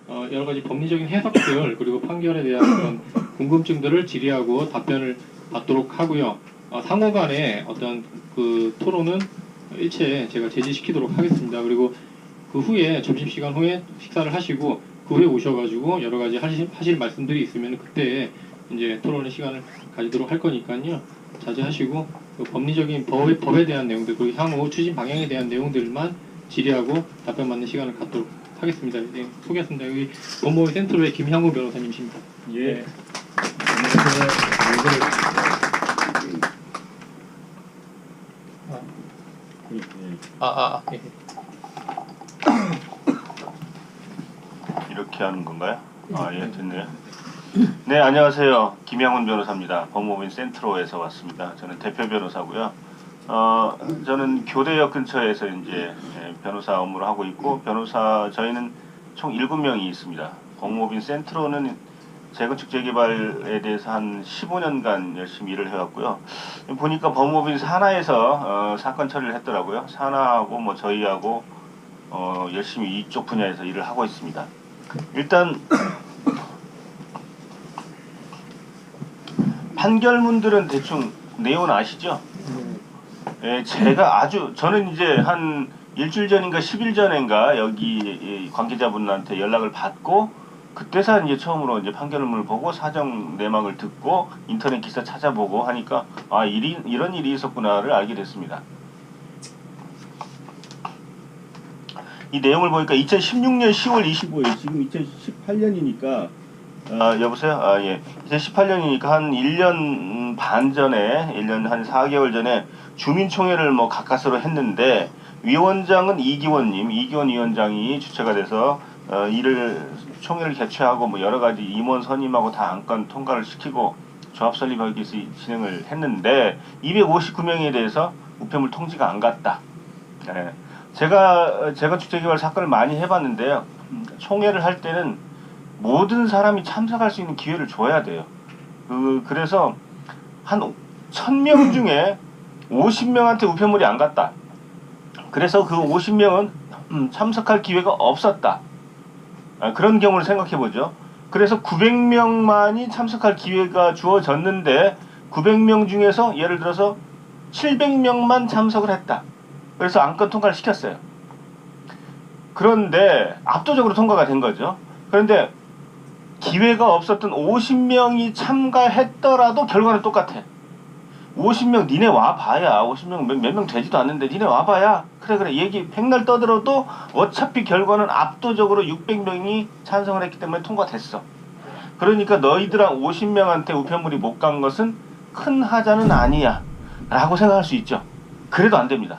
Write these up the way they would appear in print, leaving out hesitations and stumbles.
여러 가지 법리적인 해석들 그리고 판결에 대한 어떤 궁금증들을 질의하고 답변을 받도록 하고요. 상호 간의 어떤 그 토론은 일체 제가 제지시키도록 하겠습니다. 그리고 그 후에 점심시간 후에 식사를 하시고 그 후에 오셔가지고 여러 가지 하실 말씀들이 있으면 그때 이제 토론의 시간을 가지도록 할 거니까요. 자제하시고 그 법리적인 법에 대한 내용들 그리고 향후 추진 방향에 대한 내용들만 질의하고 답변 받는 시간을 갖도록 하겠습니다. 네, 소개했습니다. 여기 법무부 센트로의 김향우 변호사님이십니다. 예. 네. 예. 이렇게 하는 건가요? 예, 됐네요. 네, 안녕하세요. 김양훈 변호사입니다. 법무법인 센트로에서 왔습니다. 저는 대표 변호사고요. 저는 교대역 근처에서 이제 변호사 업무를 하고 있고, 저희는 총 7명이 있습니다. 법무법인 센트로는 재건축 재개발에 대해서 한 15년간 열심히 일을 해왔고요. 보니까 법무법인 산하에서 사건 처리를 했더라고요. 산하하고 뭐 저희하고 열심히 이쪽 분야에서 일을 하고 있습니다. 일단 판결문들은 대충 내용은 아시죠? 예, 저는 이제 한 일주일 전인가 10일 전인가 여기 관계자분한테 연락을 받고 그때서 이제 처음으로 이제 판결문을 보고 사정 내막을 듣고 인터넷 기사 찾아보고 하니까 이런 일이 있었구나를 알게 됐습니다. 이 내용을 보니까 2016년 10월 25일 지금 2018년이니까 여보세요? 예. 2018년이니까 한 1년 반 전에 1년 한 4개월 전에 주민총회를 뭐 가까스로 했는데 위원장은 이기원 위원장이 주체가 돼서 총회를 개최하고 뭐 여러 가지 임원 선임하고 다 안건 통과를 시키고 조합 설립하기 위해서 진행을 했는데 259명에 대해서 우편물 통지가 안 갔다. 예. 제가 주택개발 사건을 많이 해봤는데요. 총회를 할 때는 모든 사람이 참석할 수 있는 기회를 줘야 돼요. 그래서 한 1000명 중에 50명한테 우편물이 안 갔다. 그래서 그 50명은 참석할 기회가 없었다. 그런 경우를 생각해보죠. 그래서 900명만이 참석할 기회가 주어졌는데 900명 중에서 예를 들어서 700명만 참석을 했다. 그래서 안건 통과를 시켰어요. 그런데 압도적으로 통과가 된 거죠. 그런데 기회가 없었던 50명이 참가했더라도 결과는 똑같아. 50명 니네 와봐야 50명 몇 명 되지도 않는데 니네 와봐야 그래 얘기 백날 떠들어도 어차피 결과는 압도적으로 600명이 찬성을 했기 때문에 통과됐어. 그러니까 너희들한 50명한테 우편물이 못 간 것은 큰 하자는 아니야 라고 생각할 수 있죠. 그래도 안 됩니다.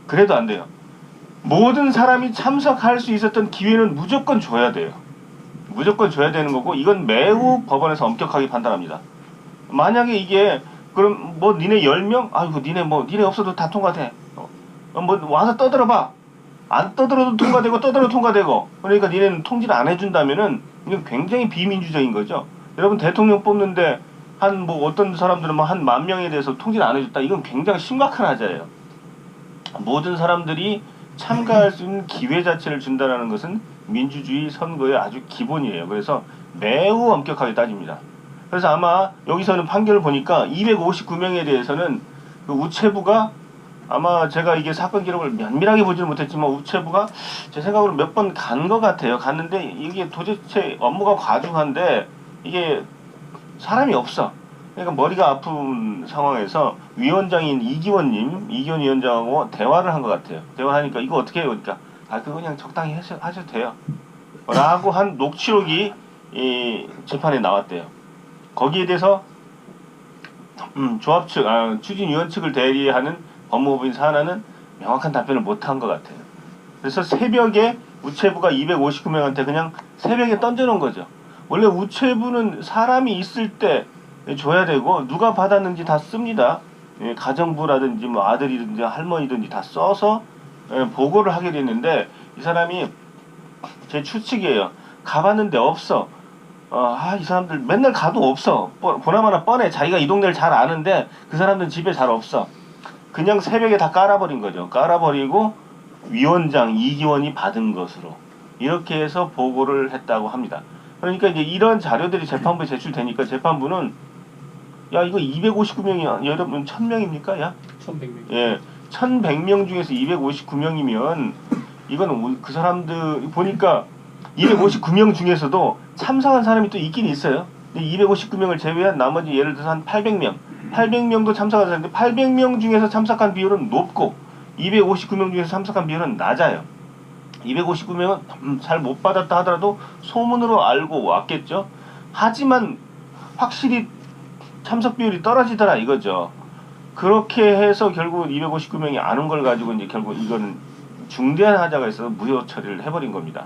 그래도 안 돼요. 모든 사람이 참석할 수 있었던 기회는 무조건 줘야 돼요. 무조건 줘야 되는 거고 이건 매우 법원에서 엄격하게 판단합니다. 만약에 이게 그럼 뭐 니네 10명? 아이고 니네 없어도 다 통과돼. 뭐 와서 떠들어봐. 안 떠들어도 통과되고 떠들어도 통과되고 그러니까 니네는 통지를 안 해준다면은 이건 굉장히 비민주적인 거죠. 여러분 대통령 뽑는데 한 뭐 어떤 사람들은 뭐 한 10,000명에 대해서 통지를 안 해줬다. 이건 굉장히 심각한 하자예요. 모든 사람들이 참가할 수 있는 기회 자체를 준다는 것은 민주주의 선거의 아주 기본이에요. 그래서 매우 엄격하게 따집니다. 그래서 아마 여기서는 판결을 보니까 259명에 대해서는 그 우체부가 아마 제가 이게 사건 기록을 면밀하게 보지는 못했지만 우체부가 제 생각으로 몇 번 간 것 같아요. 갔는데 이게 도대체 업무가 과중한데 이게 사람이 없어. 그러니까 머리가 아픈 상황에서 위원장인 이기원 위원장하고 대화를 한 것 같아요. 대화하니까 이거 어떻게 해요? 그러니까 그거 그냥 적당히 하셔도 돼요. 라고 한 녹취록이 이 재판에 나왔대요. 거기에 대해서 조합 측, 추진위원 측을 대리하는 법무법인 산하는 명확한 답변을 못한 것 같아요. 그래서 새벽에 우체부가 259명한테 그냥 새벽에 던져놓은 거죠. 원래 우체부는 사람이 있을 때 줘야 되고 누가 받았는지 다 씁니다. 가정부라든지 뭐 아들이든지 할머니든지 다 써서 보고를 하게 됐는데 이 사람이 제 추측이에요. 가봤는데 없어. 이 사람들 맨날 가도 없어. 보나마나 뻔해. 자기가 이 동네를 잘 아는데 그 사람들은 집에 잘 없어. 그냥 새벽에 다 깔아버린 거죠. 깔아버리고 위원장 이기원이 받은 것으로 이렇게 해서 보고를 했다고 합니다. 그러니까 이제 이런 자료들이 재판부에 제출되니까 재판부는 야 이거 259명이야. 여러분 1000명입니까? 야? 1100명. 예. 1100명 중에서 259명이면 이거는 그 사람들 보니까 259명 중에서도 참석한 사람이 또 있긴 있어요. 259명을 제외한 나머지 예를 들어서 한 800명. 800명도 참석한 사람인데 800명 중에서 참석한 비율은 높고 259명 중에서 참석한 비율은 낮아요. 259명은 잘 못 받았다 하더라도 소문으로 알고 왔겠죠. 하지만 확실히 참석 비율이 떨어지더라 이거죠. 그렇게 해서 결국 259명이 안 온 걸 가지고 이제 결국 이거는 중대한 하자가 있어서 무효 처리를 해버린 겁니다.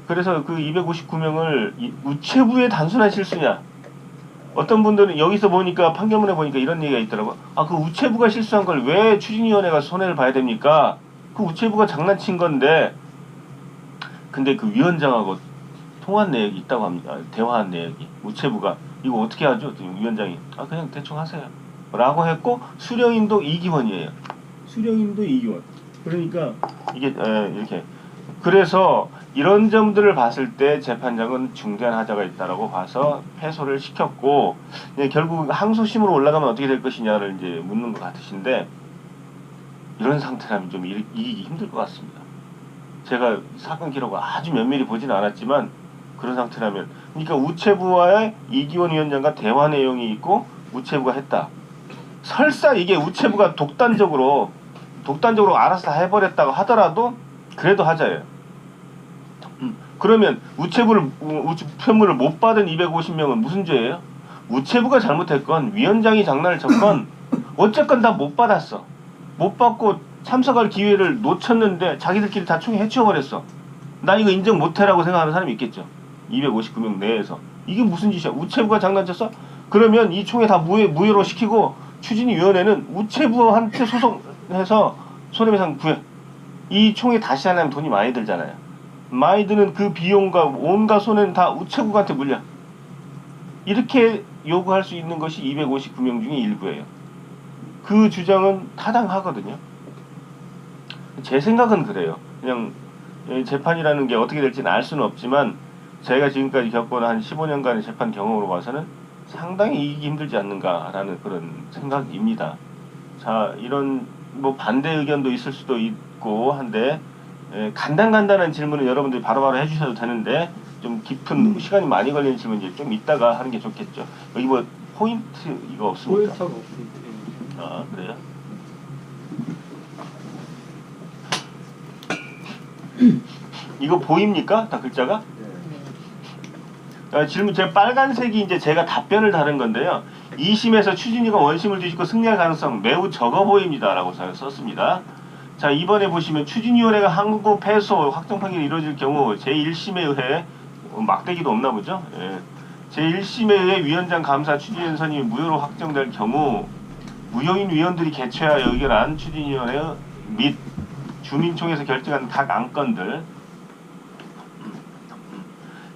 그래서 그 259명을 우체부의 단순한 실수냐? 어떤 분들은 여기서 보니까 판결문에 보니까 이런 얘기가 있더라고. 그 우체부가 실수한 걸 왜 추진위원회가 손해를 봐야 됩니까? 그 우체부가 장난친 건데, 근데 그 위원장하고 통화한 내역이 있다고 합니다. 대화한 내역이. 우체부가 이거 어떻게 하죠? 위원장이 그냥 대충 하세요 라고 했고, 수령인도 이기원이에요. 수령인도 이기원. 그러니까 이게 이렇게. 그래서 이런 점들을 봤을 때 재판장은 중대한 하자가 있다라고 봐서 패소를 시켰고, 결국 항소심으로 올라가면 어떻게 될 것이냐를 이제 묻는 것 같으신데, 이런 상태라면 좀 이기기 힘들 것 같습니다. 제가 사건 기록을 아주 면밀히 보지는 않았지만 그런 상태라면, 그러니까 우체부와의 이기원 위원장과 대화 내용이 있고 우체부가 했다. 설사 이게 우체부가 독단적으로 알아서 다 해버렸다고 하더라도 그래도 하자예요. 그러면 우편물을 못 받은 250명은 무슨 죄예요? 우체부가 잘못했건 위원장이 장난을 쳤건 어쨌건 다 못 받았어. 못 받고 참석할 기회를 놓쳤는데 자기들끼리 다 총에 해치워버렸어. 나 이거 인정 못해라고 생각하는 사람이 있겠죠. 259명 내에서. 이게 무슨 짓이야? 우체부가 장난쳤어? 그러면 이 총회 다 무효로 시키고 추진위원회는 우체부한테 소송해서 손해배상 구해. 이 총회 다시 하려면 돈이 많이 들잖아요. 많이 드는 그 비용과 온갖 손해는 다 우체국한테 물려. 이렇게 요구할 수 있는 것이 259명 중에 일부예요. 그 주장은 타당하거든요. 제 생각은 그래요. 그냥 재판이라는 게 어떻게 될지는 알 수는 없지만 제가 지금까지 겪어온 한 15년간의 재판 경험으로 봐서는 상당히 이기기 힘들지 않는가라는 그런 생각입니다. 자, 이런 뭐 반대 의견도 있을 수도 있고 한데 간단한 질문은 여러분들이 바로바로 해주셔도 되는데 좀 깊은 시간이 많이 걸리는 질문 이제 좀 이따가 하는 게 좋겠죠. 여기 뭐 포인트 이거 없습니까? 포인트가 없습니다. 그래요? 이거 보입니까? 다 글자가? 질문 제가 빨간색이 이제 제가 답변을 다른 건데요. 2심에서 추진위가 원심을 뒤집고 승리할 가능성 매우 적어 보입니다라고 썼습니다. 자, 이번에 보시면 추진위원회가 항고 패소 확정 판결이 이루어질 경우 제1심에 의해 막대기도 없나 보죠. 예. 제1심에 의해 위원장 감사 추진위원 선임이 무효로 확정될 경우 무효인 위원들이 개최하여 의결한 추진위원회 및 주민총회에서 결정한 각 안건들.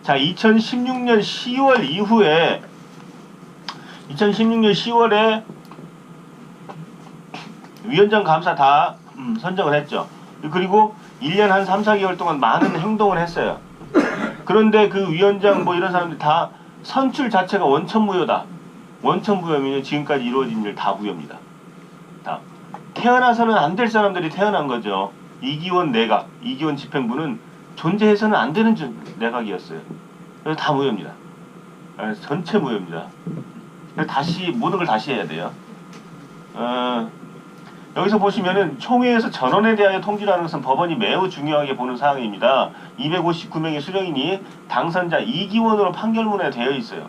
자, 2016년 10월 이후에 2016년 10월에 위원장 감사 다 선정을 했죠. 그리고 1년 한 3, 4개월 동안 많은 행동을 했어요. 그런데 그 위원장 뭐 이런 사람들이 다 선출 자체가 원천무효다. 원천무효면 지금까지 이루어진 일 다 무효입니다. 다. 태어나서는 안 될 사람들이 태어난 거죠. 이기원 내각, 이기원 집행부는 존재해서는 안 되는 내각이었어요. 그래서 다 무효입니다. 전체 무효입니다. 그래서 다시 모든 걸 다시 해야 돼요. 여기서 보시면은 총회에서 전원에 대하여 통지하는 것은 법원이 매우 중요하게 보는 사항입니다. 259명의 수령인이 당선자 이기원으로 판결문에 되어 있어요.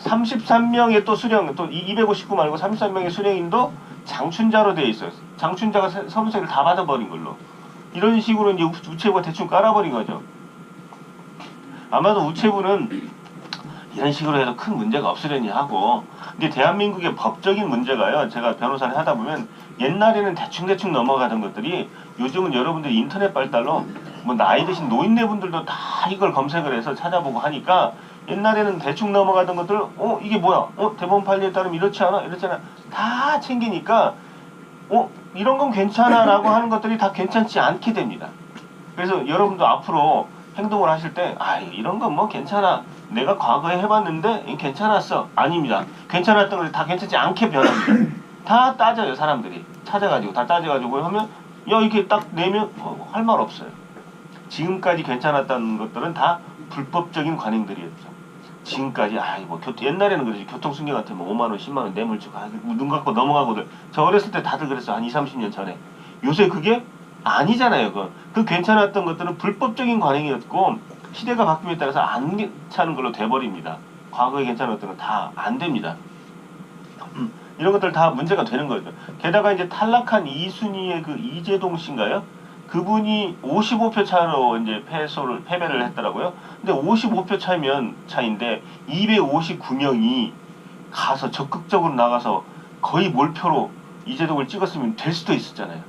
33명의 또 수령, 또 259 말고 33명의 수령인도 장춘자로 되어 있어요. 장춘자가 선택을 다 받아버린 걸로. 이런 식으로 이제 우체부가 대충 깔아버린 거죠. 아마도 우체부는 이런 식으로 해도 큰 문제가 없으려니 하고, 근데 대한민국의 법적인 문제가요, 제가 변호사를 하다 보면 옛날에는 대충 넘어가던 것들이 요즘은 여러분들이 인터넷 발달로 뭐 나이 드신 노인네분들도 다 이걸 검색을 해서 찾아보고 하니까 옛날에는 대충 넘어가던 것들 이게 뭐야? 대법원 판례에 따르면 이렇지 않아? 다 챙기니까 이런 건 괜찮아 라고 하는 것들이 다 괜찮지 않게 됩니다. 그래서 여러분도 앞으로 행동을 하실 때 이런 건 뭐 괜찮아. 내가 과거에 해봤는데 괜찮았어. 아닙니다. 괜찮았던 걸 다 괜찮지 않게 변합니다. 다 따져요. 사람들이 찾아가지고 다 따져가지고 하면 야 이렇게 딱 내면 할 말 없어요. 지금까지 괜찮았다는 것들은 다 불법적인 관행들이었죠. 지금까지 뭐 옛날에는 그러지. 교통승계 같으면 5만원 10만원 뇌물 주고 눈 감고 넘어가고들. 저 어렸을 때 다들 그랬어. 한 20-30년 전에. 요새 그게 아니잖아요. 그 괜찮았던 것들은 불법적인 관행이었고 시대가 바뀜에 따라서 안 괜찮은 걸로 돼버립니다. 과거에 괜찮았던 건 다 안 됩니다. 이런 것들 다 문제가 되는 거죠. 게다가 이제 탈락한 이순희의 그 이재동 씨인가요? 그분이 55표 차로 이제 패배를 했더라고요. 근데 55표 차인데 259명이 가서 적극적으로 나가서 거의 몰표로 이재동을 찍었으면 될 수도 있었잖아요.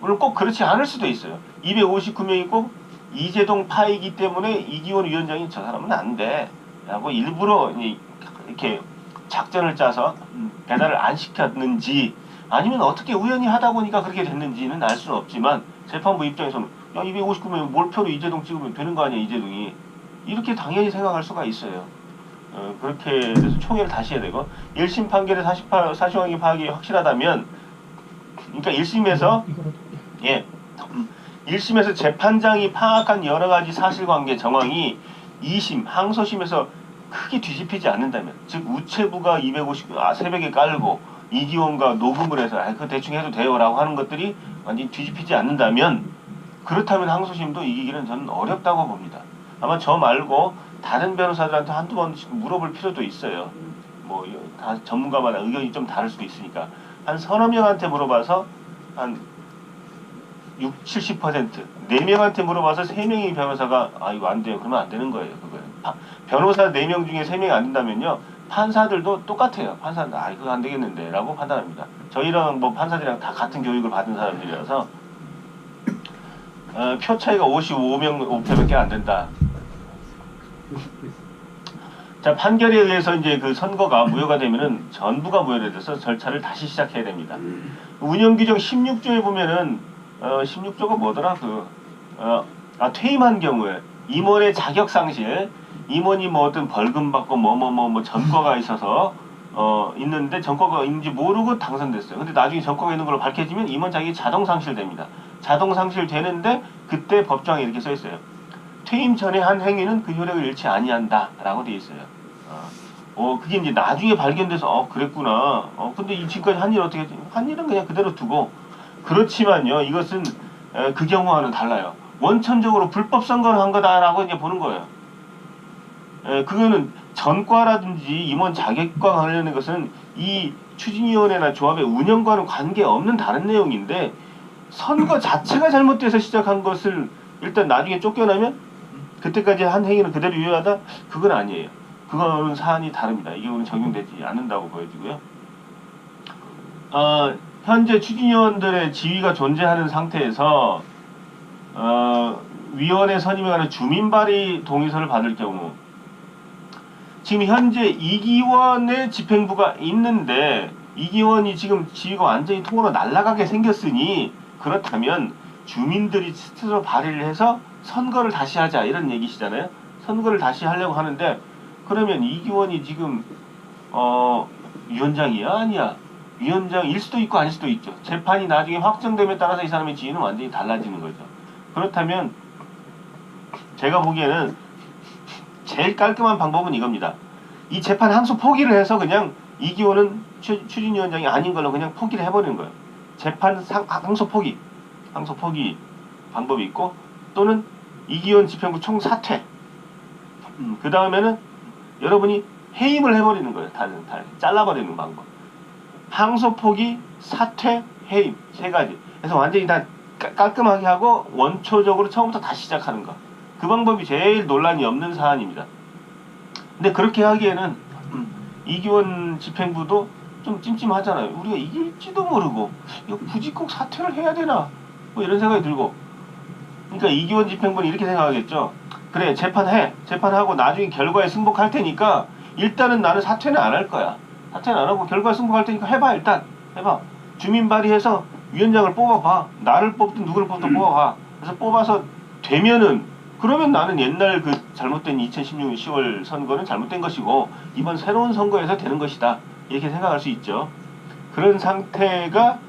물론 꼭 그렇지 않을 수도 있어요. 259명이 꼭 이재동 파이기 때문에 이기원 위원장이 저 사람은 안 돼 라고 일부러 이렇게 작전을 짜서 배달을 안 시켰는지 아니면 어떻게 우연히 하다 보니까 그렇게 됐는지는 알 수는 없지만 재판부 입장에서는 야 259명 몰표로 이재동 찍으면 되는 거 아니야 이재동이 이렇게 당연히 생각할 수가 있어요. 그렇게 돼서 총회를 다시 해야 되고 1심 판결의 사실관계 파악이 확실하다면 그러니까 1심에서 1심에서 재판장이 파악한 여러가지 사실관계 정황이 2심 항소심에서 크게 뒤집히지 않는다면 즉 우체부가 250 새벽에 깔고 이기원과 녹음을 해서 그거 대충 해도 돼요 라고 하는 것들이 완전히 뒤집히지 않는다면 그렇다면 항소심도 이기기는 저는 어렵다고 봅니다. 아마 저 말고 다른 변호사들한테 한두 번씩 물어볼 필요도 있어요. 뭐 다 전문가마다 의견이 좀 다를 수도 있으니까 한 서너 명한테 물어봐서 한 60, 70% 4명한테 물어봐서 3명의 변호사가 이거 안 돼요. 그러면 안 되는 거예요. 그거예요. 변호사 4명 중에 3명이 안 된다면요. 판사들도 똑같아요. 판사는 이거 안 되겠는데 라고 판단합니다. 저희랑 뭐 판사들이랑 다 같은 교육을 받은 사람들이라서 표 차이가 55명밖에 안 된다. 자, 판결에 의해서 이제 그 선거가 무효가 되면은 전부가 무효돼서 절차를 다시 시작해야 됩니다. 운영규정 16조에 보면은 16조가 뭐더라? 퇴임한 경우에 임원의 자격 상실, 임원이 뭐 어떤 벌금 받고 뭐 전과가 있어서 있는데 전과가 있는지 모르고 당선됐어요. 근데 나중에 전과가 있는 걸로 밝혀지면 임원 자격이 자동 상실됩니다. 자동 상실되는데 그때 법정에 이렇게 써 있어요. 퇴임 전에 한 행위는 그 효력을 잃지 아니한다라고 되어 있어요. 그게 이제 나중에 발견돼서 그랬구나. 근데 지금까지 한 일 어떻게 했지? 한 일은 그냥 그대로 두고 그렇지만요. 이것은 그 경우와는 달라요. 원천적으로 불법 선거를 한 거다라고 이제 보는 거예요. 그거는 전과라든지 임원 자격과 관련된 것은 이 추진위원회나 조합의 운영과는 관계없는 다른 내용인데 선거 자체가 잘못돼서 시작한 것을 일단 나중에 쫓겨나면 그때까지 한 행위는 그대로 유효하다? 그건 아니에요. 그거는 사안이 다릅니다. 이 경우는 적용되지 않는다고 보여지고요. 현재 추진위원들의 지위가 존재하는 상태에서 위원회 선임에 관한 주민발의 동의서를 받을 경우 지금 현재 이기원의 집행부가 있는데 이기원이 지금 지위가 완전히 통으로 날아가게 생겼으니 그렇다면 주민들이 스스로 발의를 해서 선거를 다시 하자 이런 얘기시잖아요. 선거를 다시 하려고 하는데 그러면 이기원이 지금 위원장이야? 아니야? 위원장일 수도 있고 아닐 수도 있죠. 재판이 나중에 확정됨에 따라서 이 사람의 지위는 완전히 달라지는 거죠. 그렇다면 제가 보기에는 제일 깔끔한 방법은 이겁니다. 이 재판 항소 포기를 해서 그냥 이기원은 추진위원장이 아닌 걸로 그냥 포기를 해버리는 거예요. 재판 항소 포기 방법이 있고 또는 이기원 집행부 총사퇴 그 다음에는 여러분이 해임을 해버리는 거예요. 잘라버리는 방법. 항소 포기, 사퇴, 해임 세 가지. 그래서 완전히 다 깔끔하게 하고 원초적으로 처음부터 다시 시작하는 거. 그 방법이 제일 논란이 없는 사안입니다. 근데 그렇게 하기에는 이기원 집행부도 좀 찜찜하잖아요. 우리가 이길지도 모르고 이거 굳이 꼭 사퇴를 해야 되나 뭐 이런 생각이 들고 그러니까 이기원 집행부는 이렇게 생각하겠죠. 그래 재판하고 나중에 결과에 승복할 테니까 일단은 나는 사퇴는 안 할 거야. 사퇴는 안 하고 결과에 승복할 테니까 해봐. 일단 해봐. 주민 발의해서 위원장을 뽑아봐. 나를 뽑든 누구를 뽑든 뽑아봐. 그래서 뽑아서 되면은 그러면 나는 옛날 그 잘못된 2016년 10월 선거는 잘못된 것이고 이번 새로운 선거에서 되는 것이다. 이렇게 생각할 수 있죠. 그런 상태가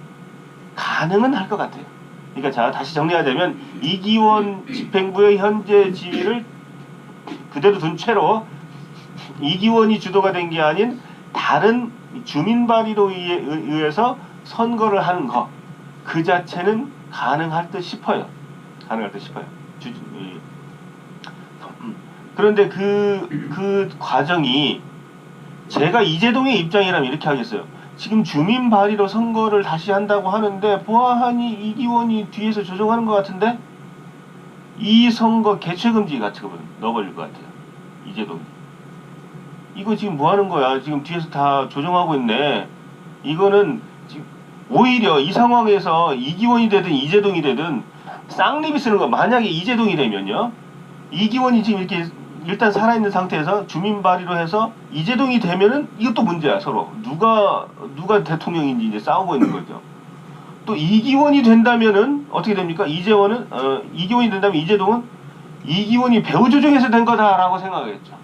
가능은 할 것 같아요. 그러니까 자 다시 정리하자면 이기원 집행부의 현재 지위를 그대로 둔 채로 이기원이 주도가 된 게 아닌 다른 주민 발의로 의해서 선거를 하는 거 그 자체는 가능할 듯 싶어요. 가능할 듯 싶어요. 그런데 그 과정이 제가 이재동의 입장이라면 이렇게 하겠어요. 지금 주민 발의로 선거를 다시 한다고 하는데 보아하니 이기원이 뒤에서 조정하는 것 같은데 이 선거 개최금지 같은 거 넣어버릴 것 같아요. 이재동이. 이거 지금 뭐 하는 거야? 지금 뒤에서 다 조정하고 있네. 이거는 지금 오히려 이 상황에서 이기원이 되든 이재동이 되든 쌍립이 쓰는 거. 만약에 이재동이 되면요. 이기원이 지금 이렇게 일단 살아있는 상태에서 주민 발의로 해서 이재동이 되면은 이것도 문제야. 서로 누가 대통령인지 이제 싸우고 있는 거죠. 또 이기원이 된다면은 어떻게 됩니까? 이기원이 된다면 이재동은 이기원이 배후 조정해서 된 거다라고 생각하겠죠.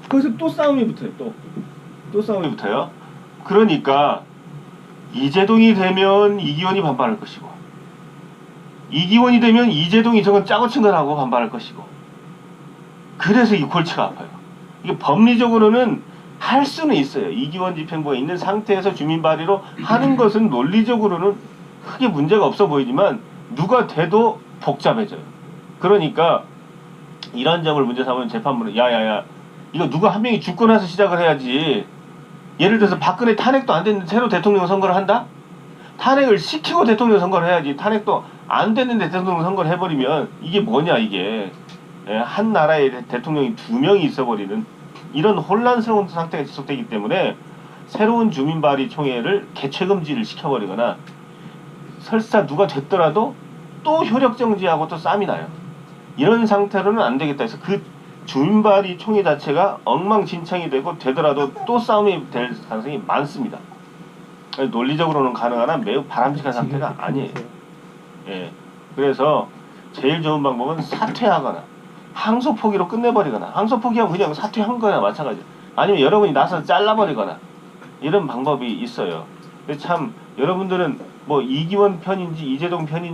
거기서 또 싸움이 붙어요. 또 싸움이 붙어요. 그러니까 이재동이 되면 이기원이 반발할 것이고 이기원이 되면 이재동이 저건 짜고 친 거라고 반발할 것이고 그래서 이 골치가 아파요. 이게 법리적으로는 할 수는 있어요. 이기원 집행부가 있는 상태에서 주민 발의로 하는 것은 논리적으로는 크게 문제가 없어 보이지만 누가 돼도 복잡해져요. 그러니까 이런 점을 문제 삼으면 재판부는 야야야 이거 누가 한 명이 죽고 나서 시작을 해야지. 예를 들어서 박근혜 탄핵도 안 됐는데 새로 대통령 선거를 한다? 탄핵을 시키고 대통령 선거를 해야지. 탄핵도 안 됐는데 대통령 선거를 해버리면 이게 뭐냐 이게. 한 나라에 대통령이 2명이 있어버리는 이런 혼란스러운 상태가 지속되기 때문에 새로운 주민발의 총회를 개최금지를 시켜버리거나 설사 누가 됐더라도 또 효력정지하고 또 싸움이 나요. 이런 상태로는 안 되겠다 해서 그 주민발의 총회 자체가 엉망진창이 되더라도 또 싸움이 될 가능성이 많습니다. 논리적으로는 가능하나 매우 바람직한 상태가 아니에요. 예. 그래서 제일 좋은 방법은 사퇴하거나 항소 포기로 끝내버리거나 항소 포기하면 그냥 사퇴한 거나 마찬가지예요. 아니면 여러분이 나서서 잘라버리거나 이런 방법이 있어요. 참 여러분들은 뭐 이기원 편인지 이재동 편인지